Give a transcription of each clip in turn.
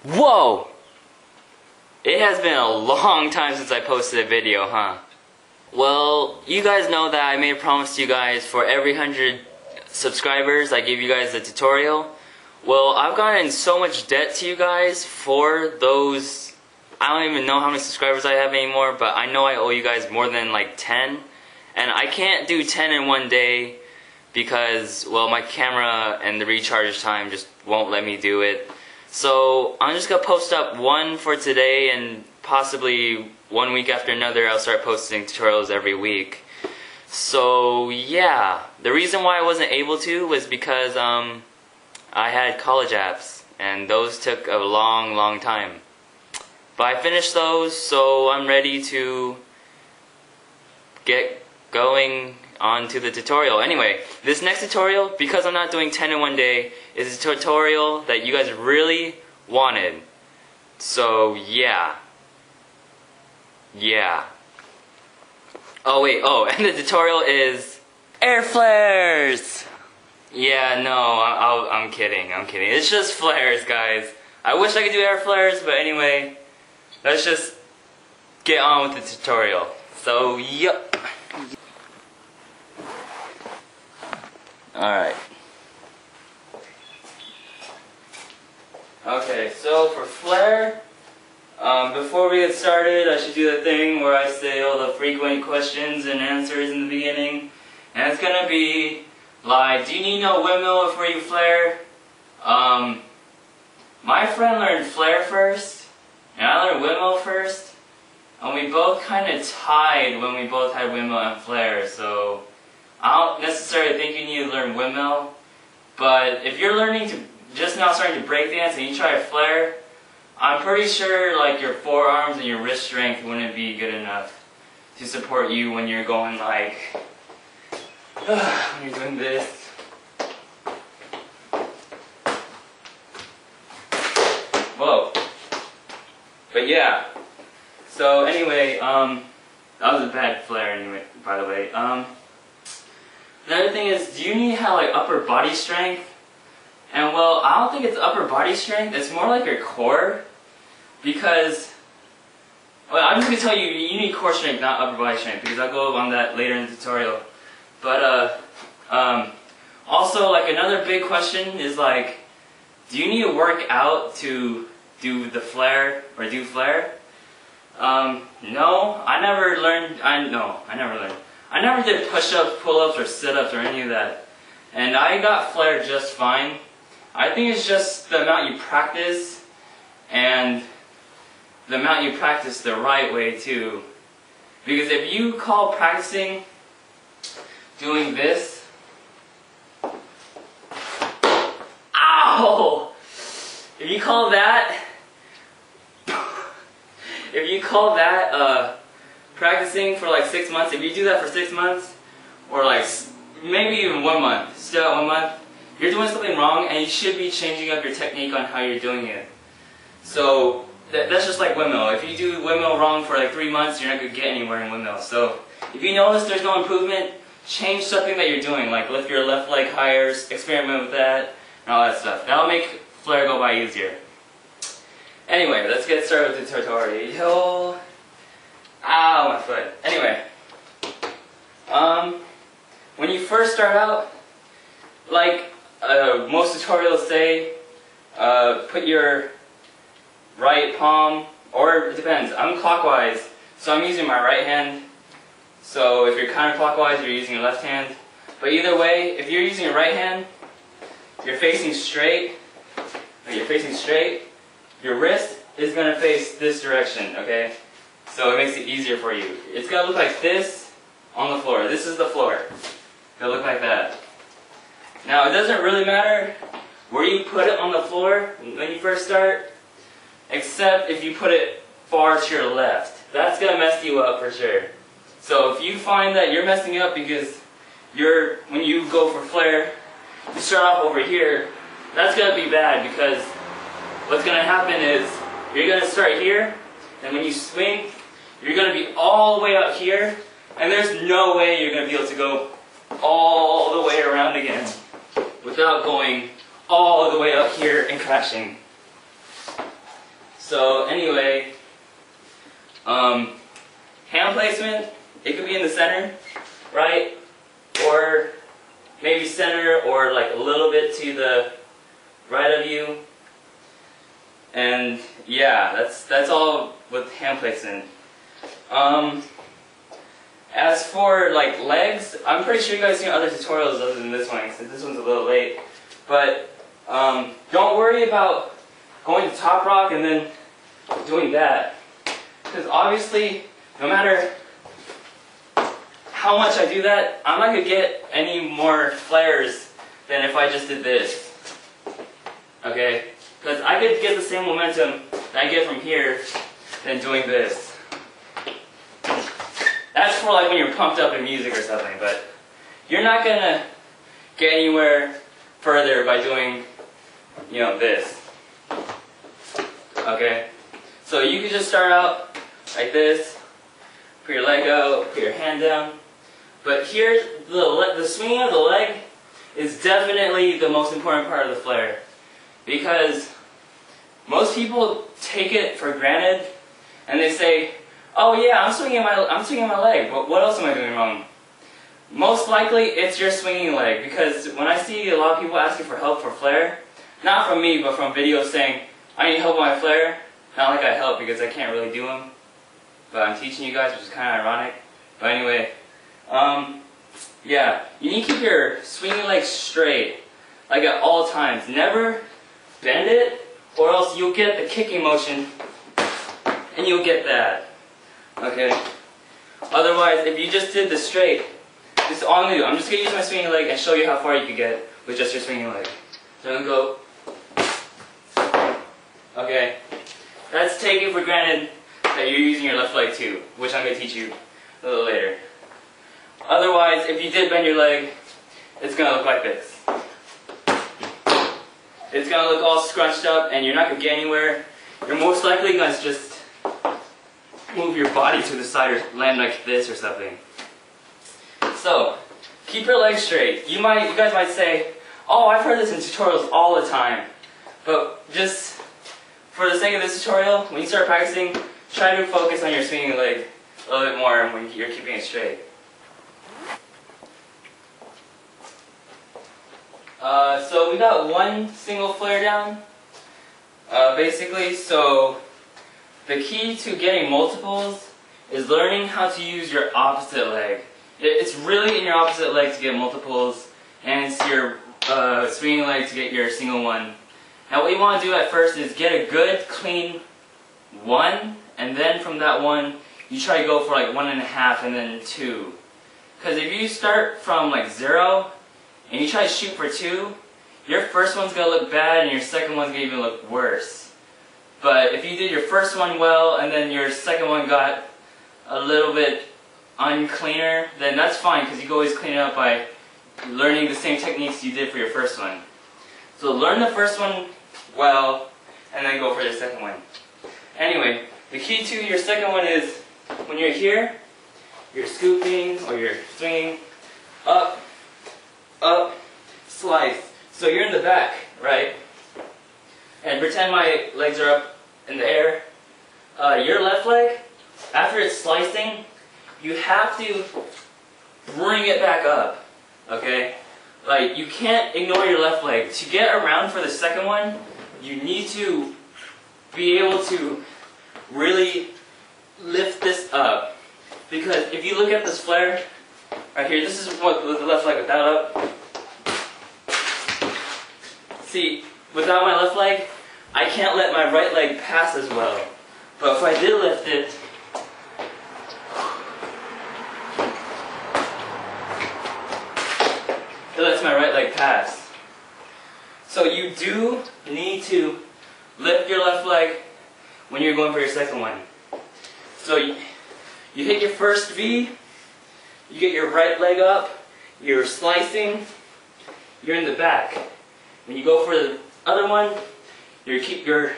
Whoa! It has been a long time since I posted a video, huh? Well, you guys know that I made a promise to you guys for every 100 subscribers I give you guys a tutorial. Well, I've gotten in so much debt to you guys for those. I don't even know how many subscribers I have anymore, but I know I owe you guys more than like 10. And I can't do 10 in one day because, well, my camera and the recharge time just won't let me do it. So I'm just gonna post up one for today, and possibly 1 week after another I'll start posting tutorials every week. So yeah, the reason why I wasn't able to was because I had college apps, and those took a long time. But I finished those, so I'm ready to get going on to the tutorial. Anyway, this next tutorial, because I'm not doing 10 in one day, is a tutorial that you guys really wanted. So yeah. Oh, and the tutorial is air flares! Yeah, no, I'm kidding. It's just flares, guys. I wish I could do air flares, but anyway, let's just get on with the tutorial. So, yup. Alright. Okay, so for flare, before we get started, I should do the thing where I say all the frequent questions and answers in the beginning. And it's gonna be like, do you need no windmill before you flare? My friend learned flare first, and I learned windmill first, and we both kind of tied when we both had windmill and flare, so I don't necessarily think you need to learn windmill, but if you're learning to, just now starting to breakdance and you try to flare, I'm pretty sure like your forearms and your wrist strength wouldn't be good enough to support you when you're going like, when you're doing this. Whoa. But yeah. So anyway, that was a bad flare anyway, by the way. The other thing is, do you need to have like upper body strength? And well, I don't think it's upper body strength, it's more like your core. Because, well, I'm just going to tell you, you need core strength, not upper body strength, because I'll go on that later in the tutorial. But, also, like, another big question is, like, do you need to work out to do the flare, or do flare? No, I never learned, I never did push-ups, pull-ups, or sit-ups, or any of that. And I got flare just fine. I think it's just the amount you practice, and the amount you practice the right way too. Because if you call practicing doing this, ow! If you call that practicing for like 6 months, if you do that for 6 months, or like maybe even 1 month, still at 1 month, you're doing something wrong, and you should be changing up your technique on how you're doing it. So that's just like windmill. If you do windmill wrong for like 3 months, you're not going to get anywhere in windmill. So if you notice there's no improvement, change something that you're doing, like lift your left leg higher, experiment with that, and all that stuff. That'll make flare go by easier. Anyway, let's get started with the tutorial. Ow, my foot. Anyway, when you first start out, like most tutorials say, put your right palm, or it depends, I'm clockwise, so I'm using my right hand. So if you're counterclockwise, you're using your left hand. But either way, if you're using your right hand, you're facing straight, your wrist is going to face this direction, okay? So it makes it easier for you. It's going to look like this on the floor. This is the floor. It'll look like that. Now, it doesn't really matter where you put it on the floor when you first start, except if you put it far to your left. That's going to mess you up for sure. So if you find that you're messing up because when you go for flare, you start off over here, that's going to be bad, because what's going to happen is you're going to start here, and when you swing, you're going to be all the way up here, and there's no way you're going to be able to go all the way around again without going all the way up here and crashing. So anyway, hand placement, it could be in the center, right? Or maybe center or like a little bit to the right of you. And yeah, that's all with hand placement. As for like legs, I'm pretty sure you guys seen other tutorials other than this one, since this one's a little late. But don't worry about going to top rock and then doing that, because obviously, no matter how much I do that, I'm not gonna get any more flares than if I just did this. Okay, because I could get the same momentum that I get from here than doing this. That's for like when you're pumped up in music or something, but you're not gonna get anywhere further by doing, you know, this. Okay? So you can just start out like this, put your leg out, put your hand down. But here, the swinging of the leg is definitely the most important part of the flare, because most people take it for granted and they say, "Oh yeah, I'm swinging my leg. What else am I doing wrong?" Most likely, it's your swinging leg, because when I see a lot of people asking for help for flare, not from me, but from videos saying, "I need help with my flare," not like I help because I can't really do them, but I'm teaching you guys, which is kind of ironic. But anyway, yeah, you need to keep your swinging leg straight, like at all times. Never bend it, or else you'll get the kicking motion, and you'll get that. Okay? Otherwise, if you just did this straight, this is all I'm going to do. I'm just going to use my swinging leg and show you how far you can get with just your swinging leg. So I'm going to go. Okay? That's taking for granted that you're using your left leg too, which I'm going to teach you a little later. Otherwise, if you did bend your leg, it's going to look like this. It's going to look all scrunched up and you're not going to get anywhere. You're most likely going to just move your body to the side or land like this or something. So, keep your legs straight. You guys might say, "Oh, I've heard this in tutorials all the time." But just for the sake of this tutorial, when you start practicing, try to focus on your swinging leg a little bit more when you're keeping it straight. So we got one single flare down, basically. So the key to getting multiples is learning how to use your opposite leg. It's really in your opposite leg to get multiples, and it's your swinging leg to get your single one. Now what you want to do at first is get a good clean 1, and then from that 1 you try to go for like 1.5 and then 2. Because if you start from like 0 and you try to shoot for 2, your first one's going to look bad and your second one's going to even look worse. But if you did your first one well and then your second one got a little bit uncleaner, then that's fine, because you can always clean it up by learning the same techniques you did for your first one. So learn the first one well and then go for the second one. Anyway, the key to your second one is when you're here, you're scooping or you're swinging up, up, slice. So you're in the back, right? And pretend my legs are up in the air. Your left leg, after it's slicing, you have to bring it back up, okay? Like, you can't ignore your left leg. To get around for the second one, you need to be able to really lift this up. Because if you look at this flare, right here, this is what with the left leg without up. See, without my left leg, I can't let my right leg pass as well. But if I did lift it, it lets my right leg pass. So you do need to lift your left leg when you're going for your second one. So you hit your first V, you get your right leg up, you're slicing, you're in the back. When you go for the other one, you're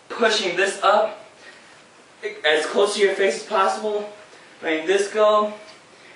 pushing this up as close to your face as possible, letting this go,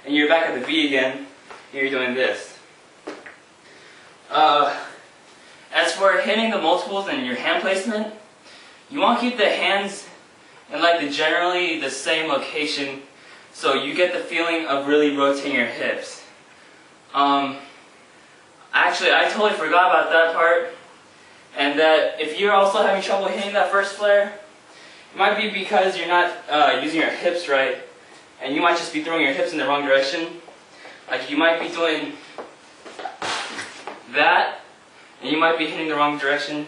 and you're back at the V again, and you're doing this. As for hitting the multiples and your hand placement, you want to keep the hands in like generally the same location, so you get the feeling of really rotating your hips. Actually, I totally forgot about that part, and that if you're also having trouble hitting that first flare, it might be because you're not using your hips right, and you might just be throwing your hips in the wrong direction. Like you might be doing that, and you might be hitting the wrong direction.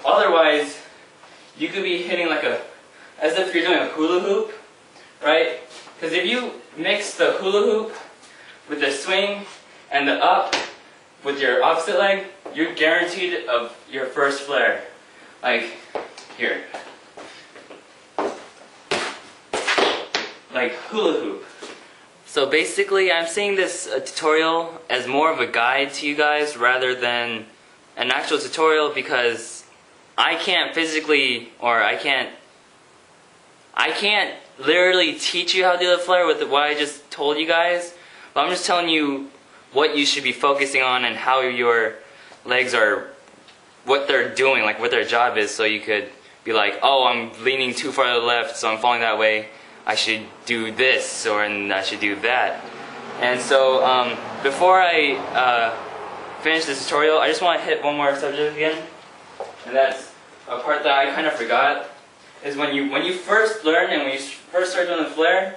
Otherwise, you could be hitting like as if you're doing a hula hoop, right? Because if you mix the hula hoop with the swing and the up with your opposite leg, you're guaranteed of your first flare. Like here. Like hula hoop. So basically I'm seeing this tutorial as more of a guide to you guys rather than an actual tutorial, because I can't physically, or I can't literally teach you how to do the flare with what I just told you guys, but I'm just telling you what you should be focusing on and how your legs are, what they're doing, like what their job is, so you could be like, oh, I'm leaning too far to the left, so I'm falling that way, I should do this, or and I should do that. And so before I finish this tutorial, I just want to hit one more subject again, and that's a part that I kind of forgot, is when you first learn and when you first start doing the flare.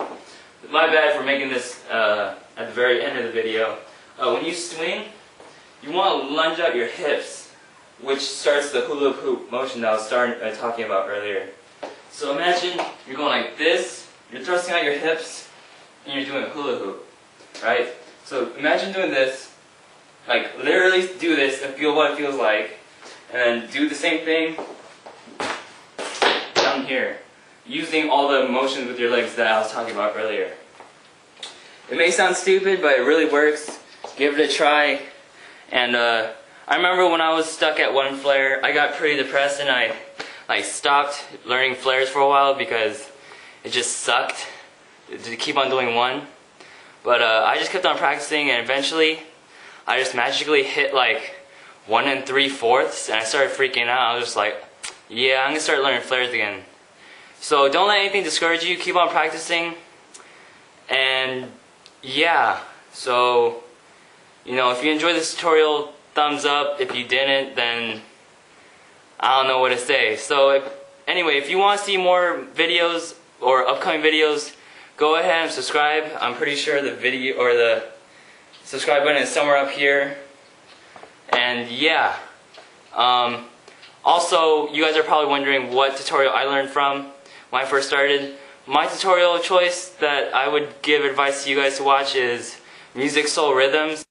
My bad for making this at the very end of the video. When you swing, you want to lunge out your hips, which starts the hula hoop motion that I was talking about earlier. So imagine you're going like this, you're thrusting out your hips, and you're doing a hula hoop, right? So imagine doing this, like literally do this and feel what it feels like, and then do the same thing down here, using all the motions with your legs that I was talking about earlier. It may sound stupid, but it really works. Give it a try. And I remember when I was stuck at one flare, I got pretty depressed and I stopped learning flares for a while because it just sucked to keep on doing one. But I just kept on practicing, and eventually I just magically hit like 1 3/4, and I started freaking out. I was just like, yeah, I'm gonna start learning flares again. So don't let anything discourage you. Keep on practicing. And yeah, so you know, if you enjoyed this tutorial, thumbs up. If you didn't, then I don't know what to say. So anyway, if you want to see more videos or upcoming videos, go ahead and subscribe. I'm pretty sure the video or the subscribe button is somewhere up here. And yeah, also you guys are probably wondering what tutorial I learned from when I first started. My tutorial choice that I would give advice to you guys to watch is Music Soul Rhythms.